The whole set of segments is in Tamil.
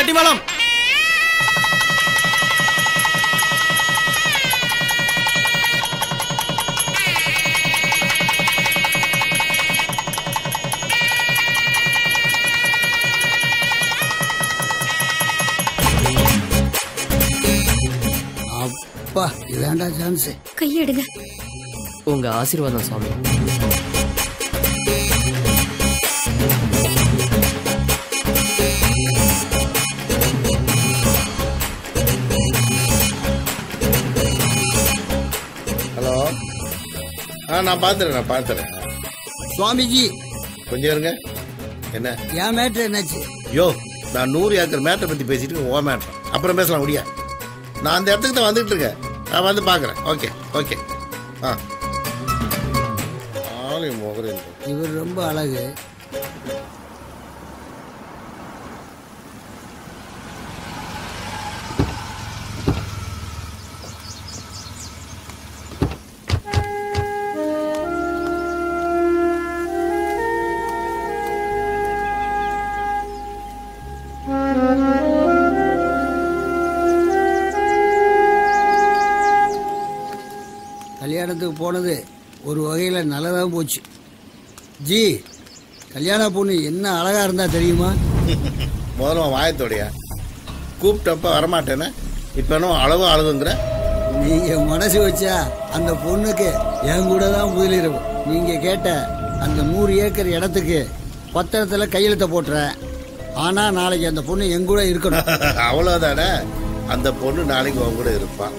தட்டி மேளம். அப்பா இதாண்டா சான்ஸ். கையெடுங்க. உங்க ஆசீர்வாதம் சுவாமி. ஹலோ. நான் பார்த்துறேன். சுவாமிஜி கொஞ்சம் இருங்க. என்ன என் மேட்ரு என்னாச்சு? யோ, நான் 100 ஏக்கர் மேட்டரை பற்றி பேசிட்டு ஓ மேட்ரு அப்புறம் பேசலாம் முடியா? நான் அந்த இடத்துக்கு தான் வந்துட்டு இருக்கேன். நான் வந்து பார்க்குறேன். ஓகே. இவர் ரொம்ப அழகு. கல்யாணத்துக்கு போனது ஒரு வகையில் நல்லதாக போச்சு. ஜி, கல்யாண பொண்ணு என்ன அழகா இருந்தா தெரியுமா? முதல்ல வாயத்தோடையா கூப்பிட்டப்ப வரமாட்டேன்னு இப்போ என்ன அழகுங்கிற? நீங்க மனசு வச்சா அந்த பொண்ணுக்கு என் கூட தான் முதலிரவு. நீங்க கேட்ட அந்த 100 ஏக்கர் இடத்துக்கு பத்திரத்துல கையெழுத்த போட்டுறேன். ஆனா நாளைக்கு அந்த பொண்ணு என் கூட இருக்கணும். அவ்வளவுதானே? அந்த பொண்ணு நாளைக்கு உன் கூட இருப்பான்.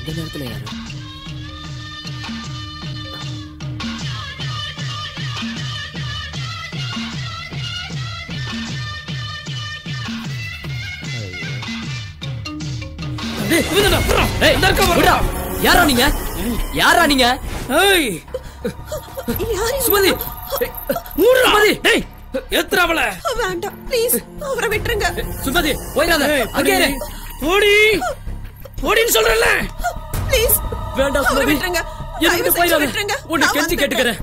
இந்த நேரத்துல யாரு? யாரா நீங்க? யாரா நீங்க? சுமதி, எத்ராவல வேண்டாம் ப்ளீஸ், அவரை விட்டுருங்க. சுமதி போயிடாத. அங்கே ஓடின்னு சொல்றல. ப்ளீஸ் வேண்டாம் சுமதி, விட்டுருங்க. எதுக்கு போயிடாத. உன்னை கெஞ்சி கேட்டுக்கிறேன்.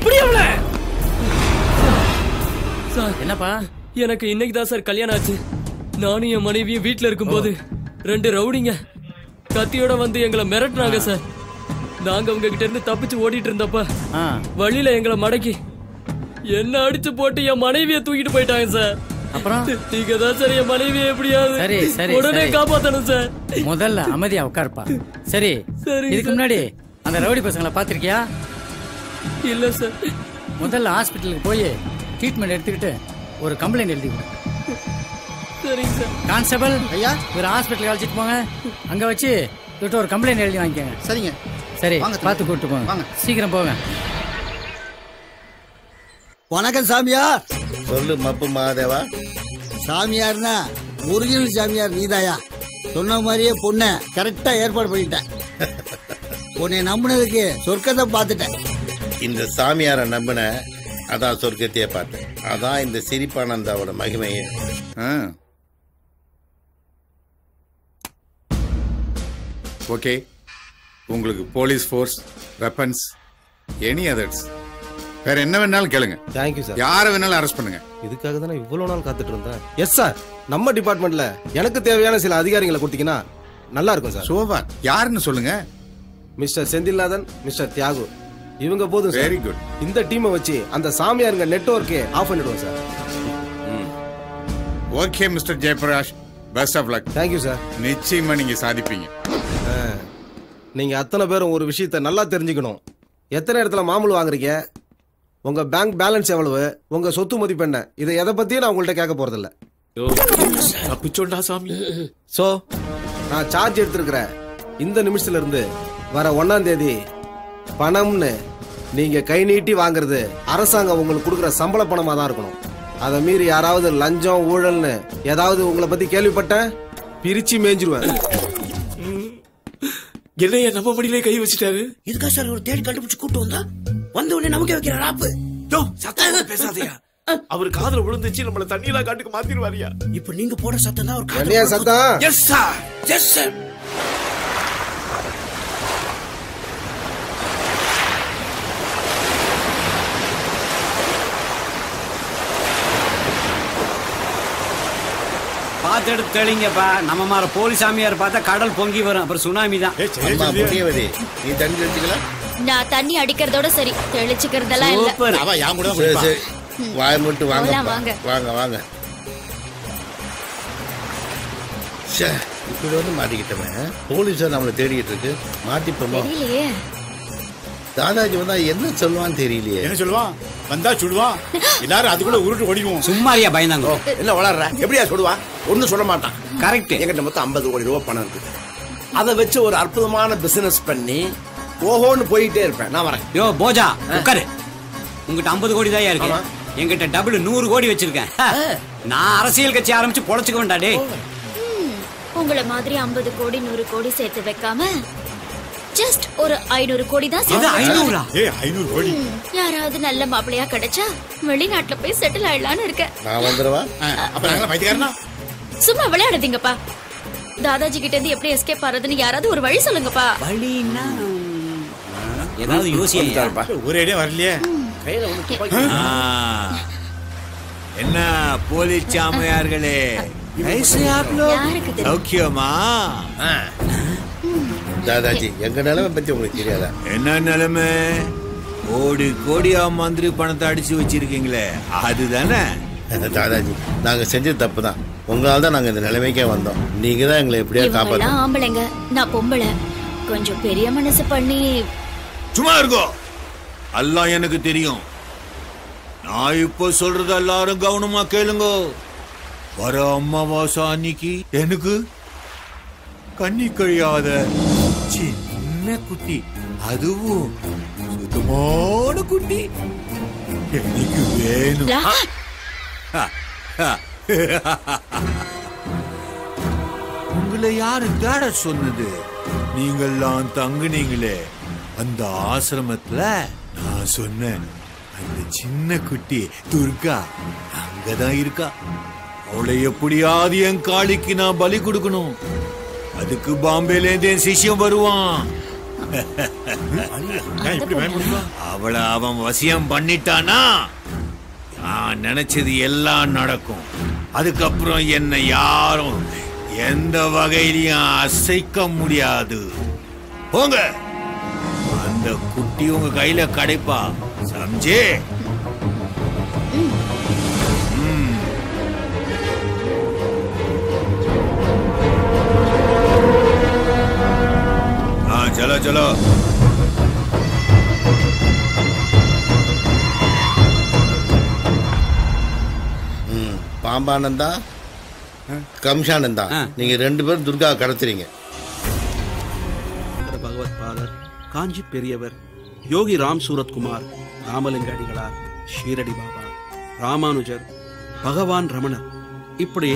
புரியல சார். என்னப்பா? எனக்கு இன்னைக்கு தான் சார் கல்யாணம் ஆச்சு. நானும் என் மனைவியும் வீட்டுல இருக்கும் போது 2 ரவுடிங்க கத்தியோட வந்து எங்களை மிரட்டினாங்க சார். நாங்க உங்ககிட்ட இருந்து தப்பிச்சு ஓடிட்டு இருந்தப்ப வழியில எங்களை மடக்கி என்ன அடிச்சு போட்டு என் மனைவியை தூக்கிட்டு போயிட்டாங்க சார். அப்புறம் நீங்க தான் சார் என் மனைவியை எப்படியாவது உடனே காப்பாத்தணும் சார். முதல்ல அமைதியா உட்காருப்பா. சரி, இதுக்கு முன்னாடி அந்த ரவுடி பசங்களை பாத்திருக்கியா? இல்ல சார். முதல்ல ஹாஸ்பிட்டலுக்கு போய் ட்ரீட்மெண்ட் எடுத்துக்கிட்டு ஒரு கம்ப்ளைண்ட் எழுதி கொடு. சரிங்க சார். கான்ஸ்டபிள் ஐயா, ஒரு ஹாஸ்பிட்டலுக்கு அழைச்சிட்டு போங்க. அங்க வச்சு இவர்கிட்ட ஒரு கம்ப்ளைண்ட் எழுதி வாங்கிக்கோங்க. சரிங்க. சரி, பார்த்து கூப்பிட்டு போங்க. சீக்கிரம் போங்க. வணக்கம் சாமியார். சொல்லு மப்பு மகாதேவா. சாமியார்னா ஒரிஜினல் சாமியார் நீதாயா? சொன்ன மாதிரியே பொண்ணை கரெக்டா ஏற்பாடு பண்ணிட்டேன். உன்னை நம்பினதுக்கு சொர்க்கத்தை பார்த்துட்டேன். இந்த சாமியாரை நம்பின அதான் சொர்க்கத்தையே பார்த்தேன். அதான் இந்த சிரிப்பானந்தாவோட மகிமையே. ஓகே, உங்களுக்கு police force, weapons, any others வேற என்ன வேணாலும் கேளுங்க. Thank you sir. யாரை வேணாலும் அரெஸ்ட் பண்ணுங்க. இதுக்காக தான் நான் இவ்வளவு நாள் காத்துட்டு இருந்தேன். Yes sir. நம்ம டிபார்ட்மெண்ட்ல எனக்கு தேவையான சில அதிகாரிகளை கொடுத்தீங்கன்னா நல்லா இருக்கும் சார். சோபா யாருன்னு சொல்லுங்க. மிஸ்டர் செந்தில்நாதன், மிஸ்டர் தியாகு, இவங்க போதும். Very good. இந்த டீமை வச்சு அந்த சாமியாருங்க நெட்வொர்க்கே ஆஃப் பண்ணிடுவோம் sir. Okay mister Jayaprakash, best of luck. Thank you sir. நிச்சயமா நீங்க சாதிப்பீங்க. நீங்க அத்தனை பேரும் ஒரு விஷயத்தை நல்லா தெரிஞ்சுக்கணும். எத்தனை இடத்துல மாமூல் வாங்குறீங்க, உங்க பேங்க் பேலன்ஸ் எவ்வளவு, உங்க சொத்து மதிப்பு என்ன, இதை எதை பத்தியும் நான் உங்கள்ட்ட கேட்க போறதில்ல. சோ நான் சார்ஜ் எடுத்திருக்கிறேன். இந்த நிமிஷத்துல இருந்து வர 1ஆம் தேதி பணம்னு நீங்க கை நீட்டி வாங்குறது அரசாங்கம் உங்களுக்கு கொடுக்குற சம்பள பணமா தான் இருக்கணும். அதை மீறி யாராவது லஞ்சம் ஊழல்னு ஏதாவது உங்களை பத்தி கேள்விப்பட்ட பிரிச்சு மேய்ஞ்சிருவேன். என்னைய நம்ம மடியிலே கை வச்சுட்டாரு. இதுக்கா சார் ஒரு தேடி கண்டுபிடிச்சு கூட்டு வந்தா வந்த உடனே நமக்கு வைக்கிற ராப்பு. சத்தமா பேசாதயா. அவர் காதுல விழுந்துச்சு நம்மள தண்ணியில காட்டுக்கு மாத்திடுவாரியா. இப்ப நீங்க போட சத்தம் தான் ஒரு என்னையா சத்தம்? Yes sir, yes sir. பார்த்து எடுத்து தெளிங்கப்பா. நம்ம மாதிரி போலீஸ் சாமியார் பார்த்தா கடல் பொங்கி வரும், அப்புறம் சுனாமி தான். நீ தண்ணி தெளிச்சுக்கலாம். நான் தண்ணி அடிக்கிறதோட சரி, தெளிச்சுக்கிறதெல்லாம் இல்ல. அவ யான் கூட வாய் மட்டும் வாங்க வாங்க வாங்க. இப்படி வந்து மாட்டிக்கிட்டவன் போலீஸா நம்மளை தேடிக்கிட்டு இருக்கு. மாட்டிப்போமா? தாதாஜி வந்தா என்ன சொல்லுவான்னு தெரியலையே. என்ன சொல்லுவான்? வந்தா சுடுவான், எல்லாரும் அதுக்குள்ள உருட்டு ஓடிடுவோம். சும்மாரியா பயந்தாங்க. என்ன வளர்ற? எப்படியா சொல்லுவான்? ஒன்னும் சொல்ல மாட்டான். கரெக்ட். என்கிட்ட மொத்தம் 50 கோடி ரூபாய் பணம் இருக்குது. அதை வச்சு ஒரு அற்புதமான பிசினஸ் பண்ணி ஓஹோன்னு போயிட்டே இருப்பேன். நான் வரேன். யோ போஜா உட்காரு. உங்ககிட்ட 50 கோடி தான் இருக்கு. என்கிட்ட டபுள் 100 கோடி வச்சிருக்கேன். நான் அரசியல் கட்சி ஆரம்பிச்சு பொழைச்சுக்க வேண்டாடே. உங்களை மாதிரி 50 கோடி 100 கோடி சேர்த்து வைக்காம ஜஸ்ட் ஒரு 500 கோடி தான் சேர்த்து. 500 கோடி. யாராவது நல்ல மாப்பிளையா கிடைச்சா வெளிநாட்டுல போய் செட்டில் ஆயிடலான்னு இருக்கேன். நான் வந்துருவா. அப்ப நாங்க பைத்தியக்காரனா? சும்மா விளையாடுதீங்கப்பா. தாதாஜி கிட்ட இருந்து எப்படி எஸ்கேப் ஆறதுன்னு யாராவது ஒரு வழி சொல்லுங்கப்பா. வழின்னா ஏதாவது யோசிப்பாருப்பா. ஒரே ஐடியா வரலையே. என்ன போலீஸ் சாமியார்களே, சௌக்கியமா? தாதாஜி எங்க நிலைமை பத்தி உங்களுக்கு தெரியாதா? என்ன நிலைமை? கோடி கோடியா மந்திரி பணத்தை அடிச்சு வச்சிருக்கீங்களே, அதுதானே? தாதாஜி நாங்க செஞ்சது தப்பு தான். உங்களால தான் நாங்க இந்த நிலைமைக்கே வந்தோம். நீங்க தான் எங்களை எப்படியா காப்பாத்தணும். ஆம்பளைங்க, நான் பொம்பளை. கொஞ்சம் பெரிய மனசு பண்ணி. சும்மா இருக்கோ. எல்லாம் எனக்கு தெரியும். நான் இப்ப சொல்றது எல்லாரும் கவனமா கேளுங்க. வர அமாவாசை அன்னைக்கு எனக்கு கண்ணி கழியாத சின்ன குட்டி, அதுவும் சுத்தமான குட்டி எனக்கு வேணும். உங்களை யாரு தேட சொன்னது? நீங்கள்லாம் தங்குனீங்களே அந்த ஆசிரமத்துல. நான் சொன்னேன் அந்த சின்ன குட்டி துர்கா அங்கதான் இருக்கா. அவளை எப்படியாவது என் காளிக்கு நான் பலி கொடுக்கணும். அதுக்கு பாம்பேல இருந்து என் சிஷ்யம் வருவான். அவளை அவன் வசியம் பண்ணிட்டானா நான் நினைச்சது எல்லாம் நடக்கும். அதுக்கப்புறம் என்னை யாரும் எந்த வகையிலையும் அசைக்க முடியாது. போங்க, அந்த குட்டி உங்க கையில கிடைப்பா. சம்ஜே? चलो चलो. பாம்பானந்தா கம்ஷானந்தா நீங்க 2 பேரும் துர்கா கடத்துறீங்க. பகவத் பாதர், காஞ்சி பெரியவர், யோகி ராம் சூரத்குமார், ராமலிங்க அடிகளார், ஷீரடி பாபா, ராமானுஜர், பகவான் ரமணர், இப்படி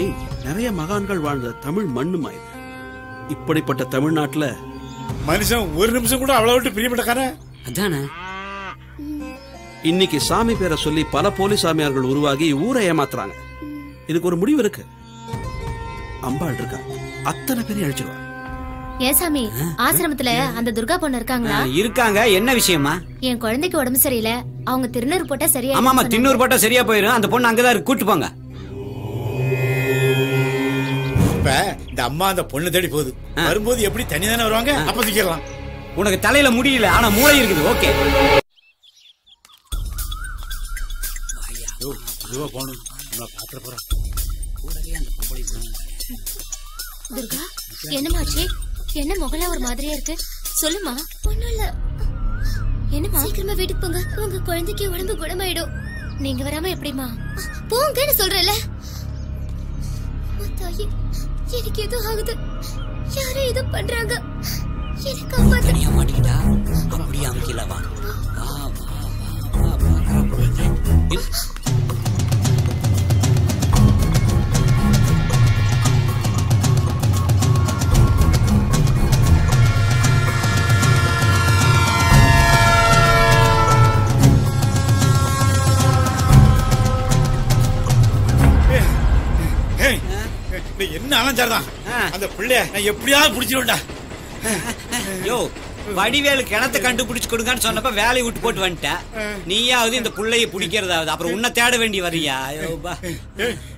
நிறைய மகான்கள் வாழ்ந்த தமிழ் மண்ணுமாய். இப்படிப்பட்ட தமிழ்நாட்டுல மனுஷன் ஒரு நிமிஷம் கூட அவ்வளவு விட்டு பிரியப்பட்டக்கார அதானே. இன்னைக்கு சாமி பேரை சொல்லி பல போலீஸ் சாமியார்கள் உருவாகி ஊரை ஏமாத்துறாங்க. இதுக்கு ஒரு முடிவு இருக்கு. அம்பாள் இருக்கா, அத்தனை பேரையும் அழிச்சிருவா. ஏன் சாமி, ஆசிரமத்துல அந்த துர்கா பொண்ணு இருக்காங்களா? இருக்காங்க. என்ன விஷயமா? என் குழந்தைக்கு உடம்பு சரியில்லை, அவங்க திருநூறு போட்டா சரியா? ஆமாமா, திருநூறு போட்டா சரியா போயிடும். அந்த பொண்ணு அங்கதான் இருக்கு, கூட்டு போங்க. இப்ப இந்த அம்மா அந்த பொண்ணு தேடி போகுது. வரும்போது எப்படி தனிதானே வருவாங்க? அப்ப சிக்கலாம். உனக்கு தலையில முடியல, ஆனா மூளை இருக்குது. ஓகே. துர்கா, என்னமாச்சு? என்ன முகல ஒரு மாதிரியா இருக்கு? சொல்லுமா. ஒண்ணும் இல்ல. என்னமா? சீக்கிரமா வீட்டுக்கு போங்க, உங்க குழந்தைக்கு உடம்பு குணமாயிடும். நீங்க வராம எப்படிமா? போங்கன்னு சொல்றல. தாயே, எனக்கு ஏதோ ஆகுது. யாரும் ஏதோ பண்றாங்க. எனக்கு காப்பாத்த மாட்டீங்களா? அப்படியே அமுக்கில வா. என்ன அலஞ்சார்தான் அந்த பிள்ளைய நான் எப்படியாவது பிடிச்சிருவேன்டா. யோ வடிவேலு கிணத்தை கண்டுபிடிச்சு கொடுங்கன்னு சொன்னப்ப வேலையை விட்டு போட்டு வந்துட்டேன். நீயாவது இந்த புள்ளைய பிடிக்கிறதாவது அப்புறம் உன்னை தேட வேண்டி வரியா?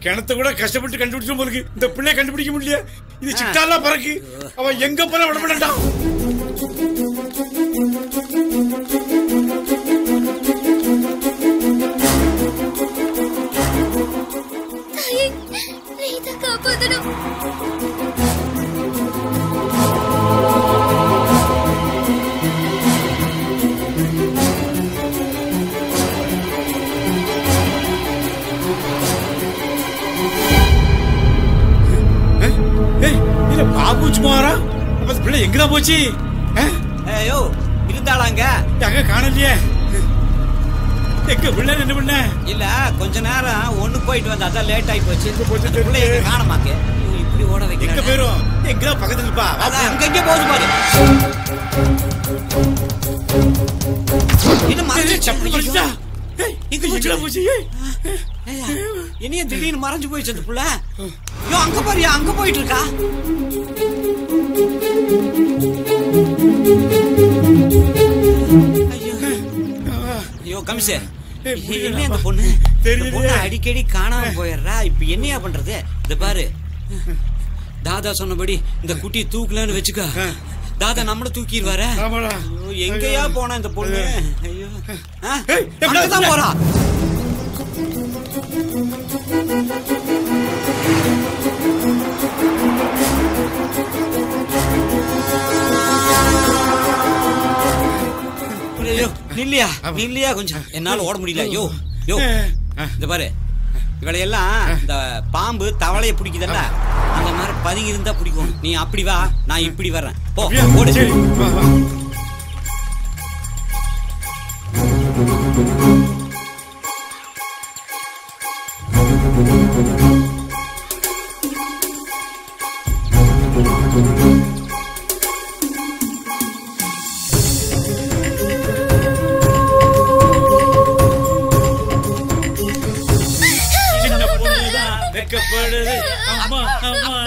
கிணத்தை கூட கஷ்டப்பட்டு கண்டுபிடிச்சோம் போதுக்கு இந்த பிள்ளைய கண்டுபிடிக்க முடியல. இது சிட்டாலாம் பறக்கு. அவன் எங்க போல விட மாட்டான். காப்பாத்தணும். பாபு சுமாரா பிள்ளை எங்கதான் போச்சு? ஐயோ இருந்தாளாங்க அங்க காணலையே. எங்க பிள்ளை என்ன பண்ண? இல்ல கொஞ்ச நேரம் ஒண்ணு போயிட்டு வந்தா அதான் லேட் ஆகி போச்சு. பிள்ளை எங்க காணமாக்கு இப்படி ஓட வைக்க எங்க பேரும் எங்க பக்கத்துல இருப்பா. அங்க போகுது பாரு. என்ன மறைஞ்சு சப்படிச்சா? எங்க போச்சு? என்னைய திடீர்னு மறைஞ்சு போயிடுச்சு அந்த புள்ள. ஐயோ அங்க பாரியா அங்க போயிட்டு இருக்கா. ஐயோ கமிஷே என்ன அந்த பொண்ணு அடிக்கடி காணாம போயிடுறா. இப்ப என்னையா பண்றது? இந்த பாரு தாதா சொன்னபடி இந்த குட்டியை தூக்கலன்னு வச்சுக்கா. தாதா நம்மள தூக்கிடுவாரு. எங்கயா போனா இந்த பொண்ணு? ஐயோ அங்கதான் போறா. நில்லையா நில்லையா கொஞ்சம் என்னால ஓட முடியல. யோ யோ இந்த பாரு இவளையெல்லாம் இந்த பாம்பு தவளைய பிடிக்குதல்ல அந்த மாதிரி பதுங்கி இருந்தா பிடிக்கும். நீ அப்படி வா நான் இப்படி வர்றேன். போ ஓடு.